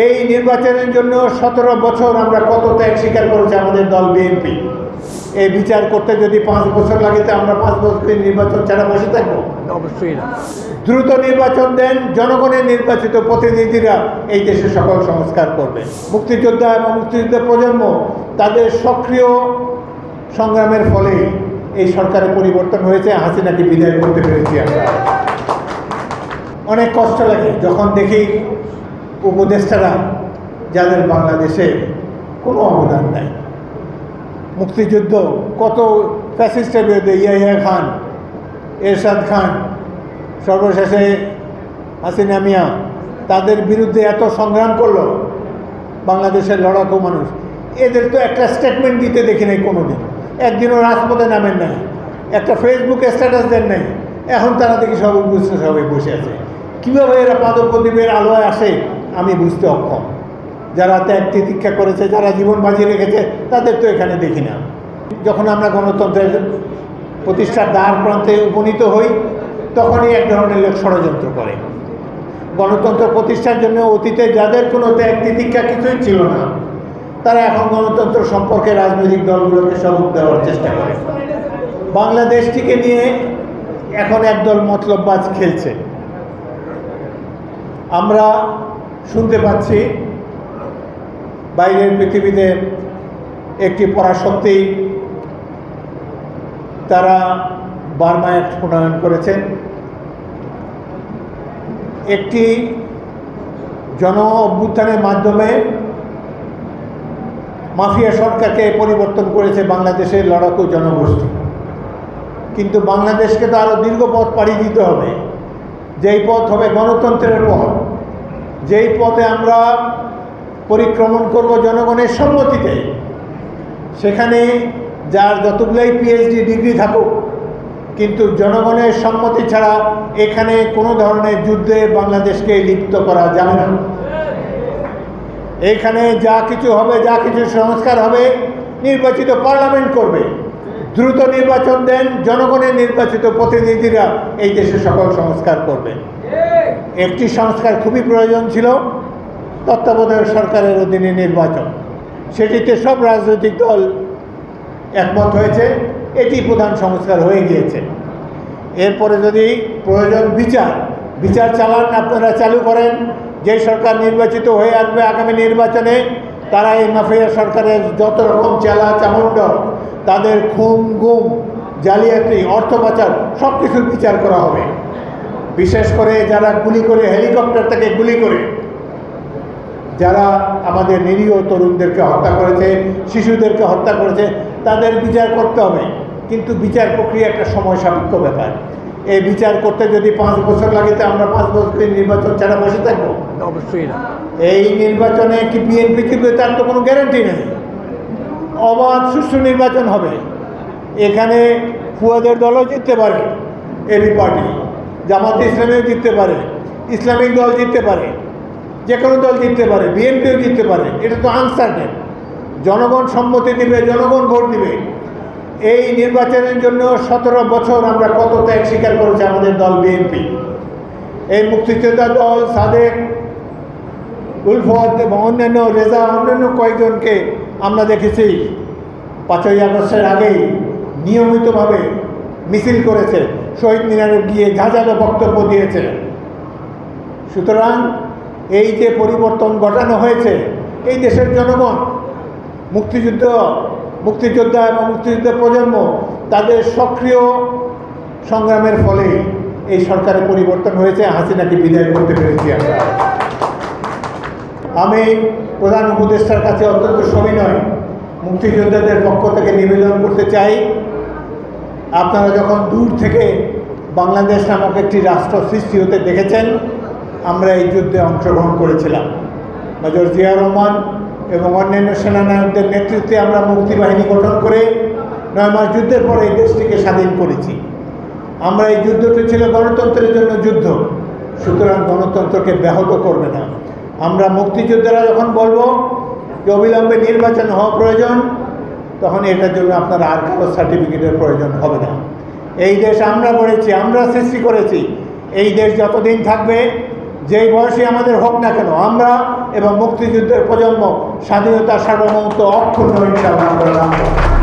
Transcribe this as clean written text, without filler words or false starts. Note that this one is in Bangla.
এই নির্বাচনের জন্য 17 বছর আমরা কত ত্যাগ স্বীকার করেছি আমাদের দল বিএনপি। এই বিচার করতে যদি 5 বছর লাগে তো আমরা 5 বছরের নির্বাচন ছাড়া বসে থাকবো? অবশ্যই না। দ্রুত নির্বাচন দেন, জনগণের নির্বাচিত প্রতিনিধিরা এই দেশে সকল সংস্কার করবে। মুক্তিযোদ্ধা এবং মুক্তিযুদ্ধের প্রজন্ম তাদের সক্রিয় সংগ্রামের ফলে এই সরকারের পরিবর্তন হয়েছে, হাসিনাকে বিদায় করতে পেরেছি আমরা। অনেক কষ্ট লাগে যখন দেখি উপদেষ্টারা যাদের বাংলাদেশে কোনো অবদান নাই, মুক্তিযুদ্ধ কত ফ্যাসিস্টের বিরুদ্ধে ইয়াহিয়া খান, এরশাদ খান, সর্বশেষে হাসিনা মিয়া, তাদের বিরুদ্ধে এত সংগ্রাম করলো বাংলাদেশের লড়াকু মানুষ। এদের তো একটা স্টেটমেন্ট দিতে দেখি নাই কোনোদিন, একদিনও রাজপথে নামেন নাই, একটা ফেসবুকে স্ট্যাটাস দেন নাই। এখন তারা দেখি সব সবাই বসে আছে। কীভাবে এরা পাদপ্রদীপের আলোয় আসে আমি বুঝতে অক্ষম। যারা ত্যাগ তিতিক্ষা করেছে, যারা জীবন বাজি রেখেছে, তাদের তো এখানে দেখি না। যখন আমরা গণতন্ত্রের প্রতিষ্ঠার দ্বার প্রান্তে উপনীত হই তখনই এক ধরনের লোক ষড়যন্ত্র করে। গণতন্ত্র প্রতিষ্ঠার জন্য অতীতে যাদের কোনো ত্যাগ তিতিক্ষা কিছুই ছিল না, তারা এখন গণতন্ত্র সম্পর্কে রাজনৈতিক দলগুলোকে সবক দেওয়ার চেষ্টা করে। বাংলাদেশটিকে নিয়ে এখন একদল মতলববাজ খেলছে। আমরা শুনতে পাচ্ছি বাইরের পৃথিবীতে একটি পরাশক্তি তারা বার্মা অ্যাক্ট প্রণয়ন করেছেন, একটি জন অভ্যুত্থানের মাধ্যমে মাফিয়া সরকারকে পরিবর্তন করেছে বাংলাদেশের লড়াকু জনগোষ্ঠী। কিন্তু বাংলাদেশকে তো আরও দীর্ঘ পথ পাড়ি দিতে হবে, যেই পথ হবে গণতন্ত্রের পথ, যেই পথে আমরা পরিক্রমণ করব জনগণের সম্মতিতে। সেখানে যার যতগুলাই পিএইচডি ডিগ্রি থাকুক, কিন্তু জনগণের সম্মতি ছাড়া এখানে কোনো ধরনের যুদ্ধে বাংলাদেশকে লিপ্ত করা যাবে না। এইখানে যা কিছু হবে, যা কিছু সংস্কার হবে, নির্বাচিত পার্লামেন্ট করবে। দ্রুত নির্বাচন দেন, জনগণের নির্বাচিত প্রতিনিধিরা এই দেশে সকল সংস্কার করবে। একটি সংস্কার খুবই প্রয়োজন ছিল, তত্ত্বাবধায়ক সরকারের অধীনে নির্বাচন। সেটিতে সব রাজনৈতিক দল একমত হয়েছে, এটি প্রধান সংস্কার হয়ে গিয়েছে। এরপরে যদি প্রয়োজন বিচার চালান, আপনারা চালু করেন। যে সরকার নির্বাচিত হয়ে আসবে আগামী নির্বাচনে, তারা এই মাফিয়া সরকারের যত রকম চেলা চামুণ্ড, তাদের খুন গুম জালিয়াতি অর্থ পাচার সব কিছুর বিচার করা হবে। বিশেষ করে যারা গুলি করে, হেলিকপ্টার থেকে গুলি করে যারা আমাদের নিরীহ তরুণদেরকে হত্যা করেছে, শিশুদেরকে হত্যা করেছে, তাদের বিচার করতে হবে। কিন্তু বিচার প্রক্রিয়া একটা সময় সাপেক্ষ ব্যাপার। এই বিচার করতে যদি 5 বছর লাগে তো আমরা 5 বছরের নির্বাচন ছাড়া বসে থাকবো? অবশ্যই না। এই নির্বাচনে কি বিএনপি জিতবে তার তো কোনো গ্যারান্টি নেই। অবাধ সুষ্ঠু নির্বাচন হবে। এখানে ফুয়াদের দলও জিততে পারে, এবি পার্টি, জামাতে ইসলামীও জিততে পারে, ইসলামিক দল জিততে পারে, যে কোনো দল জিততে পারে, বিএনপিও জিততে পারে। এটা তো আনসার্টেন। জনগণ সম্মতি দিবে, জনগণ ভোট দিবে। এই নির্বাচনের জন্য 17 বছর আমরা কত ত্যাগ স্বীকার করেছি আমাদের দল বিএনপি। এই মুক্তিযোদ্ধা দল, সাদেক, উলফত এবং অন্যান্য রেজা, অন্যান্য কয়েকজনকে আমরা দেখেছি 5ই আগস্টের আগেই নিয়মিতভাবে মিছিল করেছে, শহীদ মিনারে গিয়ে ঝাঁঝালো বক্তব্য দিয়েছে। সুতরাং এই যে পরিবর্তন ঘটানো হয়েছে, এই দেশের জনগণ, মুক্তিযোদ্ধা এবং মুক্তিযুদ্ধের প্রজন্ম তাদের সক্রিয় সংগ্রামের ফলে এই সরকারের পরিবর্তন হয়েছে, হাসিনাকে বিদায় করতে পেরেছি আমরা। আমি প্রধান উপদেষ্টার কাছে অত্যন্ত সবিনয় মুক্তিযোদ্ধাদের পক্ষ থেকে নিবেদন করতে চাই, আপনারা যখন দূর থেকে বাংলাদেশ নামক একটি রাষ্ট্র সৃষ্টি হতে দেখেছেন, আমরা এই যুদ্ধে অংশগ্রহণ করেছিলাম। মেজর জিয়াউর রহমান এবং অন্যান্য সেনানায়কদের নেতৃত্বে আমরা মুক্তিবাহিনী গঠন করে 9 মাস যুদ্ধের পরে এই দেশটিকে স্বাধীন করেছি। আমরা এই যুদ্ধটি ছিল গণতন্ত্রের জন্য যুদ্ধ, সুতরাং গণতন্ত্রকে ব্যাহত করবে না। আমরা মুক্তিযোদ্ধারা যখন বলবো যে অবিলম্বে নির্বাচন হওয়া প্রয়োজন, তখন এটার জন্য আপনার আর কারো সার্টিফিকেটের প্রয়োজন হবে না। এই দেশ আমরা গড়েছি, আমরা সৃষ্টি করেছি। এই দেশ যতদিন থাকবে যেই বয়সে আমাদের হোক না কেন, আমরা এবং মুক্তিযুদ্ধের প্রজন্ম স্বাধীনতা সার্বভৌমত্ব অক্ষুণ্ণ ইনশাআল্লাহ আমরা রাখবো।